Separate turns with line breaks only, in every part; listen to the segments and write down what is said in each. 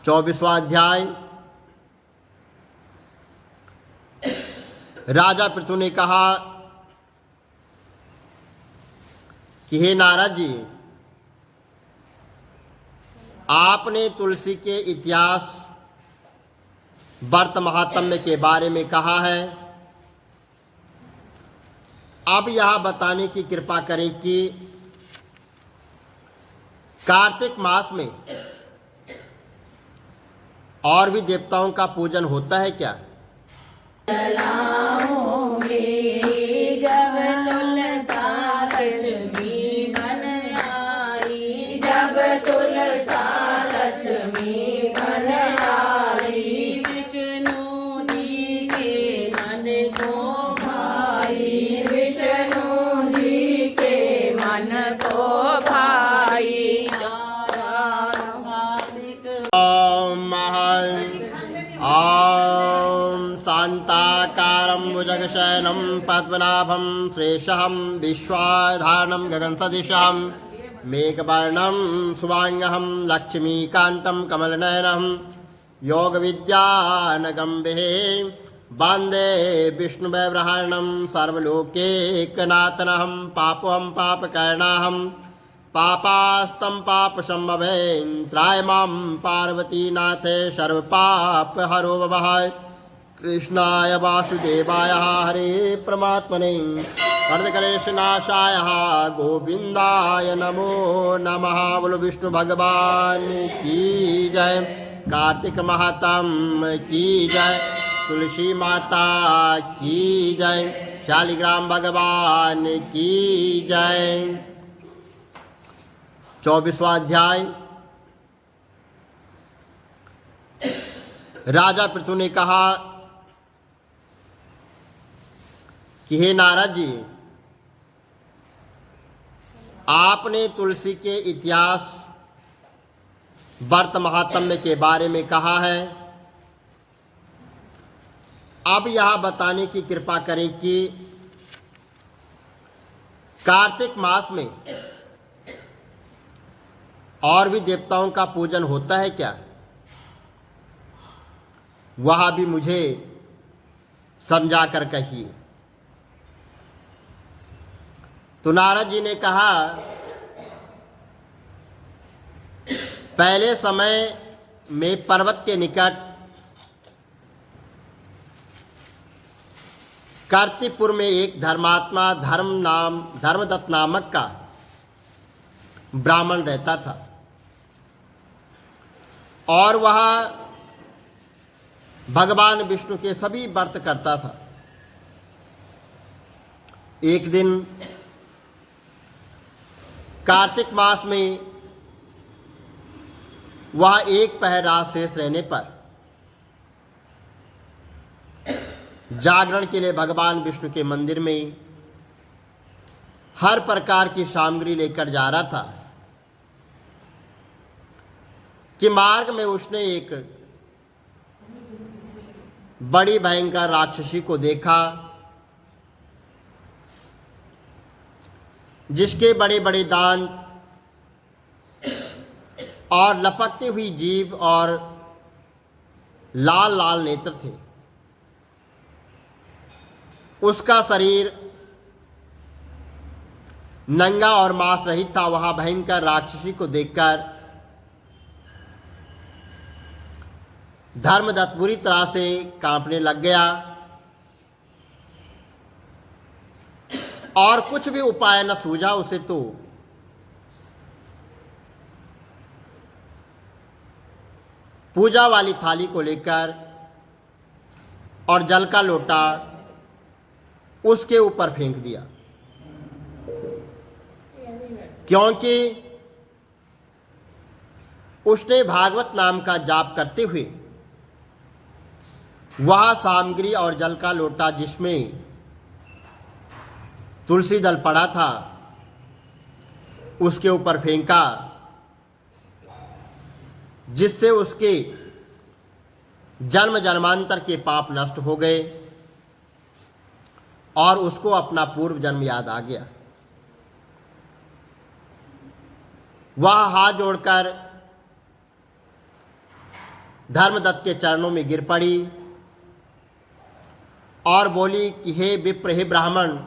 24वां अध्याय। राजा पृथु ने कहा कि हे नारद जी, आपने तुलसी के इतिहास व्रत महात्म्य के बारे में कहा है। अब यह बताने की कृपा करें कि कार्तिक मास में और भी देवताओं का पूजन होता है क्या? शान्ताकारं भुजगशयनं पद्मनाभं सुरेशं विश्वाधारणं गगनसदृशं मेघवर्णं शुभांगं लक्ष्मीकान्तं कमलनयनं योगविद्यानगम्भिः वन्दे विष्णुवैब्रहाणं सर्वलोकैकनाथनहं पापोऽहं पापकर्णाहं पापास्तं पापसम्भवें त्रायमां पार्वतीनाथे सर्वपापहरो भवः। कृष्णाय वासुदेवाय हरे परमात्मने वर्धकलेशनाशाय गोविंदाय नमो नमः। बोलो विष्णु भगवान की जय। कार्तिक महात्म्य की जय। तुलसी माता की जय। शालिग्राम भगवान की जय। 24वां अध्याय। राजा पृथु ने कहा कि हे नारद जी, आपने तुलसी के इतिहास व्रत महात्म्य के बारे में कहा है। अब यह बताने की कृपा करें कि कार्तिक मास में और भी देवताओं का पूजन होता है क्या? वह भी मुझे समझा कर कहिए। तो नारद जी ने कहा, पहले समय में पर्वत के निकट कार्तिकपुर में एक धर्मात्मा धर्मदत्त नामक का ब्राह्मण रहता था और वह भगवान विष्णु के सभी व्रत करता था। एक दिन कार्तिक मास में वह एक पहर रात शेष रहने पर जागरण के लिए भगवान विष्णु के मंदिर में हर प्रकार की सामग्री लेकर जा रहा था कि मार्ग में उसने एक बड़ी भयंकर राक्षसी को देखा, जिसके बड़े बड़े दांत और लपकती हुई जीभ और लाल लाल नेत्र थे। उसका शरीर नंगा और मांस रहित था। वह भयंकर राक्षसी को देखकर धर्मदत्त बुरी तरह से कांपने लग गया और कुछ भी उपाय न सूझा उसे। तो पूजा वाली थाली को लेकर और जल का लोटा उसके ऊपर फेंक दिया, क्योंकि उसने भागवत नाम का जाप करते हुए वह सामग्री और जल का लोटा जिसमें तुलसी दल पड़ा था उसके ऊपर फेंका, जिससे उसके जन्म जन्मांतर के पाप नष्ट हो गए और उसको अपना पूर्व जन्म याद आ गया। वह हाथ जोड़कर धर्मदत्त के चरणों में गिर पड़ी और बोली कि हे विप्र, हे ब्राह्मण,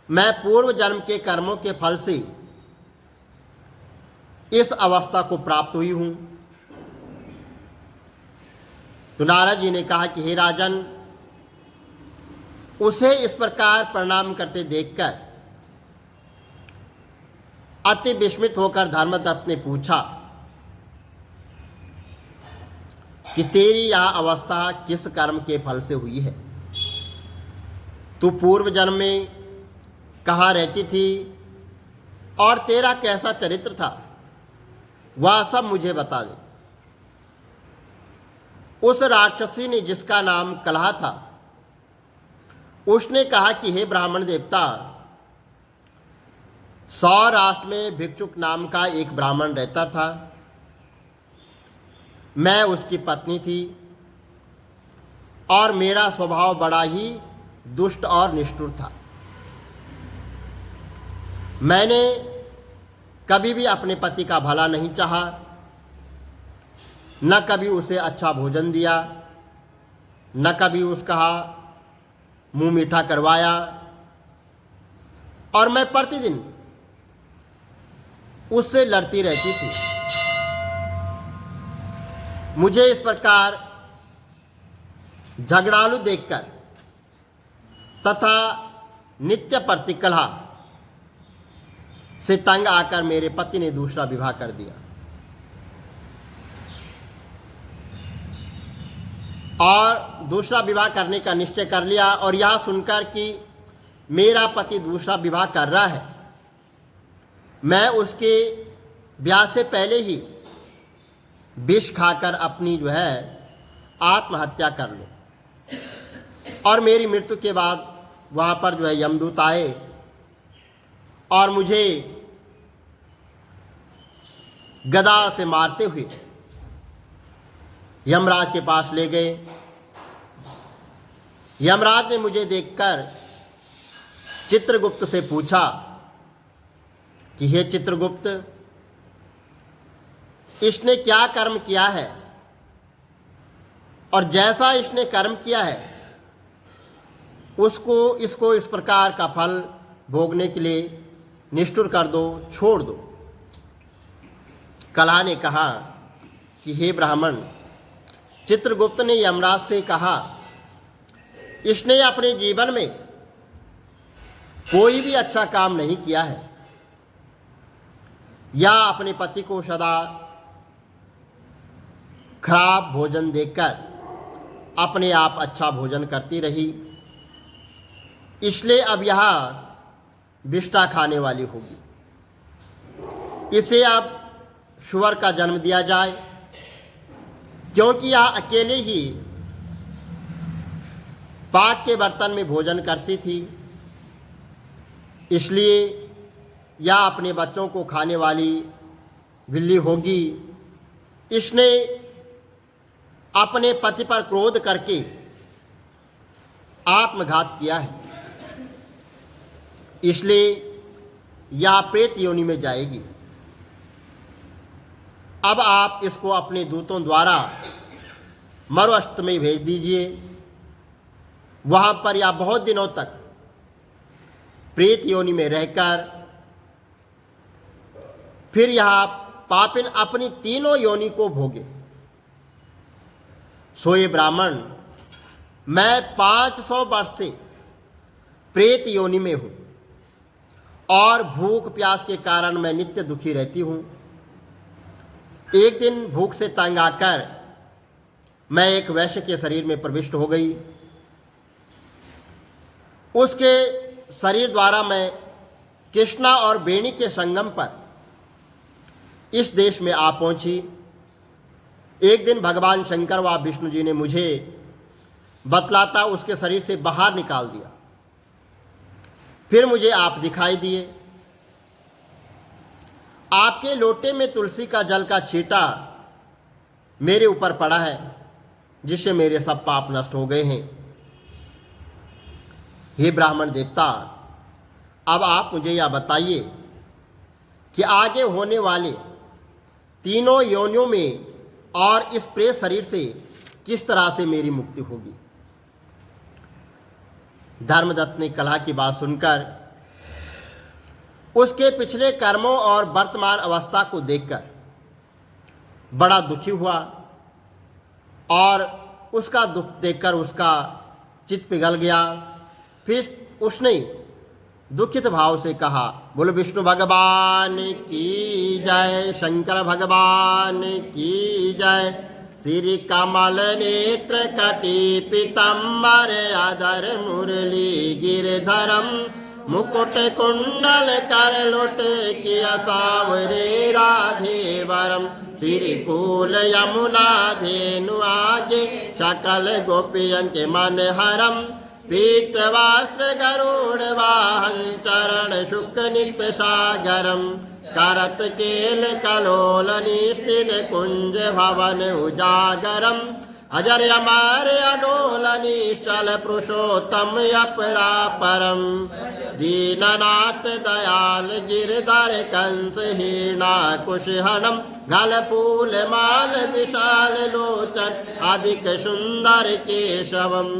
मैं पूर्व जन्म के कर्मों के फल से इस अवस्था को प्राप्त हुई हूं। तो नारद जी ने कहा कि हे राजन, उसे इस प्रकार प्रणाम करते देखकर अति विस्मित होकर धर्मदत्त ने पूछा कि तेरी यह अवस्था किस कर्म के फल से हुई है? तू पूर्व जन्म में कहाँ रहती थी और तेरा कैसा चरित्र था, वह सब मुझे बता दे। उस राक्षसी ने, जिसका नाम कलहा था, उसने कहा कि हे ब्राह्मण देवता, सौराष्ट्र में भिक्षुक नाम का एक ब्राह्मण रहता था। मैं उसकी पत्नी थी और मेरा स्वभाव बड़ा ही दुष्ट और निष्ठुर था। मैंने कभी भी अपने पति का भला नहीं चाहा, न कभी उसे अच्छा भोजन दिया, न कभी उसका मुंह मीठा करवाया, और मैं प्रतिदिन उससे लड़ती रहती थी। मुझे इस प्रकार झगड़ालू देखकर तथा नित्य प्रतिकलह से तंग आकर मेरे पति ने दूसरा विवाह कर दिया और दूसरा विवाह करने का निश्चय कर लिया। और यह सुनकर कि मेरा पति दूसरा विवाह कर रहा है, मैं उसके ब्याह से पहले ही विष खाकर अपनी आत्महत्या कर लूं। और मेरी मृत्यु के बाद वहाँ पर यमदूत आए और मुझे गदा से मारते हुए यमराज के पास ले गए। यमराज ने मुझे देखकर चित्रगुप्त से पूछा कि हे चित्रगुप्त, इसने क्या कर्म किया है और जैसा इसने कर्म किया है इसको इस प्रकार का फल भोगने के लिए निष्ठुर कर दो, छोड़ दो। कलहा ने कहा कि हे ब्राह्मण, चित्रगुप्त ने यमराज से कहा, इसने अपने जीवन में कोई भी अच्छा काम नहीं किया है या अपने पति को सदा खराब भोजन देकर अपने आप अच्छा भोजन करती रही, इसलिए अब यह विष्ठा खाने वाली होगी। इसे अब सुअर का जन्म दिया जाए, क्योंकि यह अकेले ही पाक के बर्तन में भोजन करती थी, इसलिए यह अपने बच्चों को खाने वाली बिल्ली होगी। इसने अपने पति पर क्रोध करके आत्मघात किया है, इसलिए यह प्रेत योनि में जाएगी। अब आप इसको अपने दूतों द्वारा मरुस्थल में भेज दीजिए। वहाँ पर यह बहुत दिनों तक प्रेत योनि में रहकर फिर यह पापिन अपनी तीनों योनि को भोगे। सोए ब्राह्मण, मैं 500 वर्ष से प्रेत योनि में हूँ और भूख प्यास के कारण मैं नित्य दुखी रहती हूँ। एक दिन भूख से तंग आकर मैं एक वैश्य के शरीर में प्रविष्ट हो गई। उसके शरीर द्वारा मैं कृष्णा और बेणी के संगम पर इस देश में आ पहुंची। एक दिन भगवान शंकर व विष्णु जी ने मुझे बतलाता उसके शरीर से बाहर निकाल दिया। फिर मुझे आप दिखाई दिए। आपके लोटे में तुलसी का जल का छींटा मेरे ऊपर पड़ा है, जिससे मेरे सब पाप नष्ट हो गए हैं। हे ब्राह्मण देवता, अब आप मुझे यह बताइए कि आगे होने वाले तीनों योनियों में और इस प्रेत शरीर से किस तरह से मेरी मुक्ति होगी। धर्मदत्त ने कलह की बात सुनकर उसके पिछले कर्मों और वर्तमान अवस्था को देखकर बड़ा दुखी हुआ और उसका दुख देखकर उसका चित्त पिघल गया। फिर उसने दुखित भाव से कहा, बोलो विष्णु भगवान की जय, शंकर भगवान की जय। श्री कमल नेत्र कटी पीताम्बर अधर मुरली गिरधरम, मुकुट कुंडल कर लुट किया सांवरे राधे वरम। श्री कूल यमुना धेनु आगे, सकल गोपियन के मन हरम। पीत वस्त्र गरुड़ वाहन, चरण शुक नित सागरम। करत केल कलोल निस्तिल, कुंज भवन उजागरम। अजर अमर अडोल निश्चल, पुरुषोत्तम अपरापरम। दीननाथ दयाल गिरधर कंस हीना कुशहनम। गल फूल माल विशाल लोचन, अधिक सुंदर केशवम।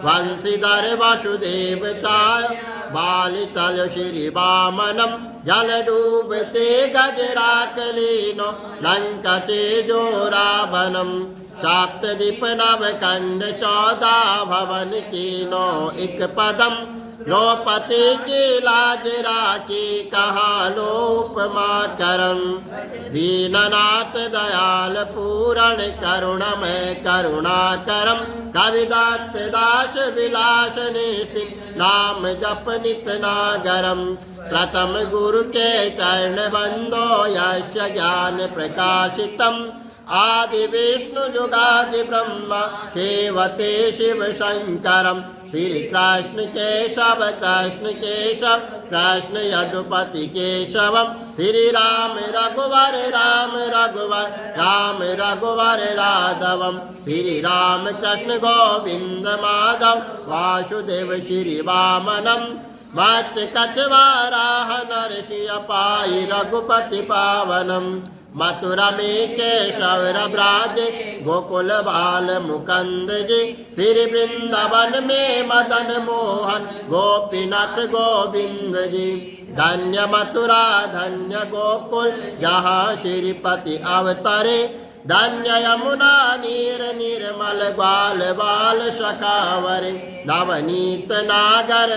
वंशीधर वासुदेव चाय, बालितल श्री वामनम। जल डूबते गजराक लीनो, लंका चेजो रावणम। सप्तदीप नव खंड 14 भवन कीनो एक पदम। द्रौपदी की लाज राखी, कहा लोपमा करम। दीननाथ दयाल पूरण, करुणमय करुणा करम। कविदत्त दास विलास निस्तिन, नाम जप नित नागरम। प्रथम गुरु के चरण बंदो, यस्य ज्ञान प्रकाशितम। आदि विष्णु जुगादि ब्रह्मा, सेवते शिव शंकरम। श्री कृष्ण केशव कृष्ण केशव, कृष्ण यदुपति केशवम। श्री राम रघुवर राम रघुवर, राम रघुवर राघवम। श्री राम कृष्ण गोविंद माधव, वासुदेव श्री वामनम। मत कचवाराह नरसिंह पाई, रघुपति पावनम। मथुरा में केशव ब्राज, गोकुल बाल मुकुंद जी। श्री वृंदावन में मदन मोहन, गोपीनाथ गोविंद जी। धन्य मथुरा धन्य गोकुल, यहाँ श्रीपति अवतरे। धन्य यमुना नीर निर्मल, ग्वाल बाल सखावरे। नवनीत नागर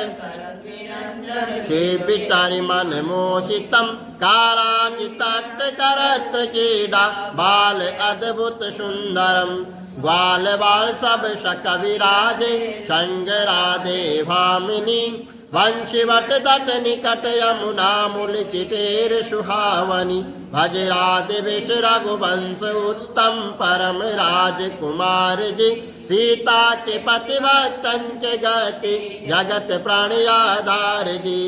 श्री विचारि मन मोहितम। काराजितट करत्र क्रीडा, बाल अद्भुत सुंदरम। ग्वाल बाल सब सख विराजे, संग राधे भामिनी। वंशीवट तट निकट यमुना, मूल किटेर सुहावनी। भज राधे विष रघुवंश उत्तम, परम राजकुमार जी। सीता के पति भक्तन के गति, जगत प्राणी आधार जी।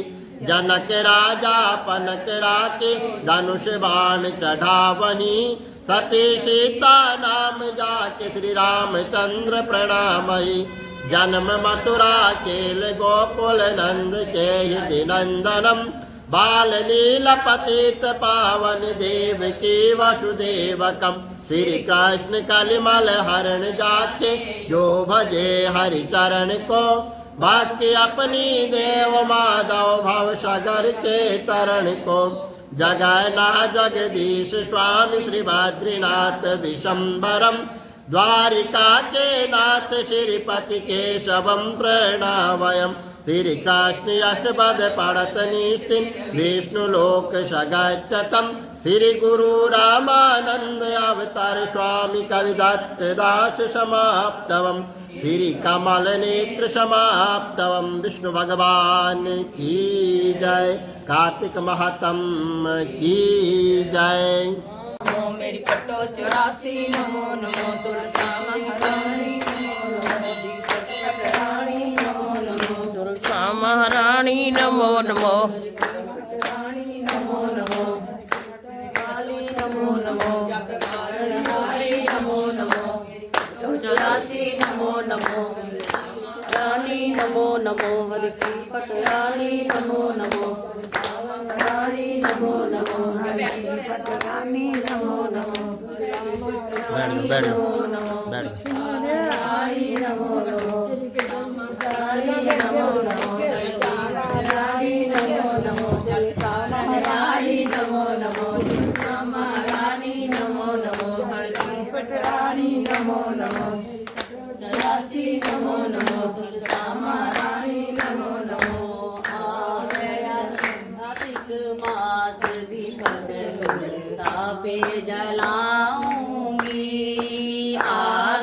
जनक राजा पनक राके, धनुष बाण चढ़ा वहीं। सती सीता नाम जाके, श्री रामचंद्र प्रणामई। जन्म मथुरा केल गोकुल नंद के, हृदय नंदनम। बाल लीला पतित पावन, देव की वसुदेवकम। श्री कृष्ण कलिमल हरण जाके, जो भजे हरि चरण को। भक्ति अपनी देव माधव, भव सागर के तरण को। जगन्नाथ जगदीश स्वामी, श्री बद्रीनाथ विशंबरम। द्वारिका के नाथ श्रीपति केशवम प्रणामयम। श्री कृष्ण अष्टपद पढ़त निस्तिन, विष्णु लोक सगच्छतम। श्री गुरु रामानंद अवतार स्वामी, कविदत्त दास समाप्तवम। श्री कमल नेत्र समाप्तवम। विष्णु भगवान की जय, कार्तिक महात्म की जय।
नमो मेरी कटो 84, नमो नमो तुलसा महारानी, नमो दीपक रानी, नमो नमो तुलसा महारानी, नमो नमो रानी, नमो नमो काली, नमो नमो जगदारी, नमो नमो 84, नमो नमो रानी, नमो नमो हरि की पटरानी, नमो नमो रानी, नमो नमो हरि की पटरानी, नमो नमो
बैठ जाओ बैठ जाओ।
रानी नमो नमो रानी नमो नमो रानी नमो नमो रानी नमो नमो रानी नमो नमो रानी नमो नमो राशि नमो नमो तुलसा महारानी नमो नमो आ गया कार्तिक मास दीपक तुलसा पे जलाऊंगी आ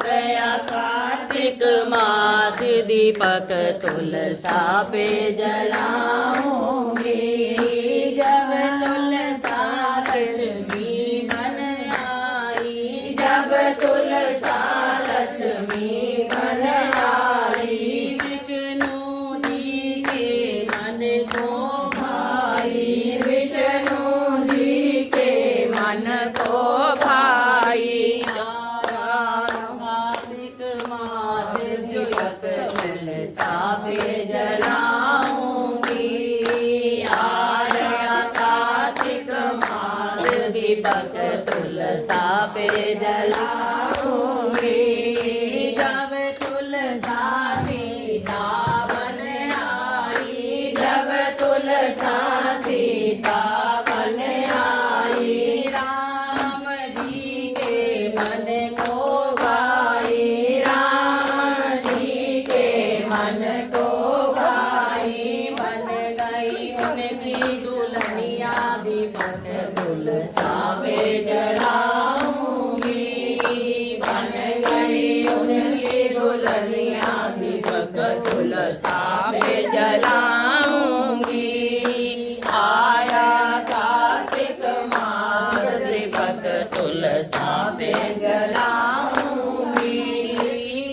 गया कार्तिक मास दीपक तुलसा पे जलाऊंगी जब तुलसा लक्ष्मी बन आई जब तुलसा लक्ष्मी बन आई विष्णु जी के मन को भाई विष्णु जी के मन को भाई कार्तिक मास दीपक तुलसा पे जलाऊंगी आया कार्तिक मास दीपक तुलसा पे जलाऊंगी जब तुलसा सीता बन आई जब तुलसा सीता बन आई राम जी के मन को भाई राम जी के मन को भाई बन गई उनकी दुल्हनिया दीपक तुलसा पे जलाऊंगी बन गई उनकी दुल्हनिया दीपक तुलसा पे जलाऊंगी आया कार्तिक मास दीपक तुलसा पे जलाऊंगी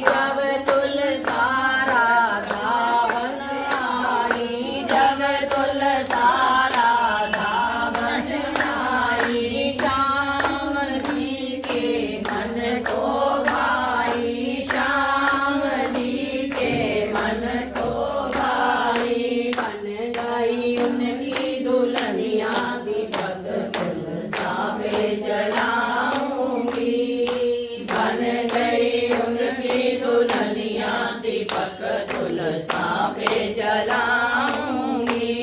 जब तुलसा राधा बन आई जब तुलसा राधा बन आई श्याम जी के मन को भाई श्याम जी के मन को भाई बन गई उनकी दुल्हनिया दीपक तुलसा पे जलाऊंगी बन गई उनकी दुल्हनिया दीपक तुलसा पे जलाऊंगी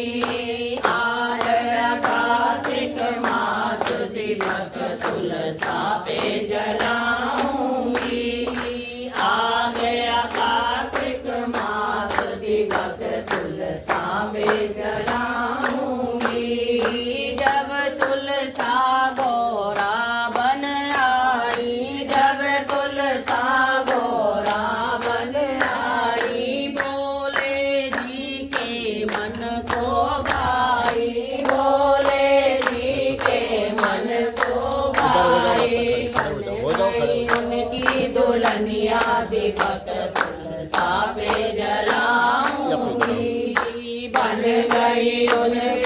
आया कार्तिक मास दीपक तुलसा पे जलाऊंगी आ गया कार्तिक मास दीपक तुलसा पे जलाऊंगी जब तुलसा गौरा बन आई जब तुलसा गौरा बन आई बोले जी के मन को भाई बोले जी के मन को भाई बन गई उनकी दुल्हनिया दीपक तुलसा पे जलाऊंगी बन गई उनकी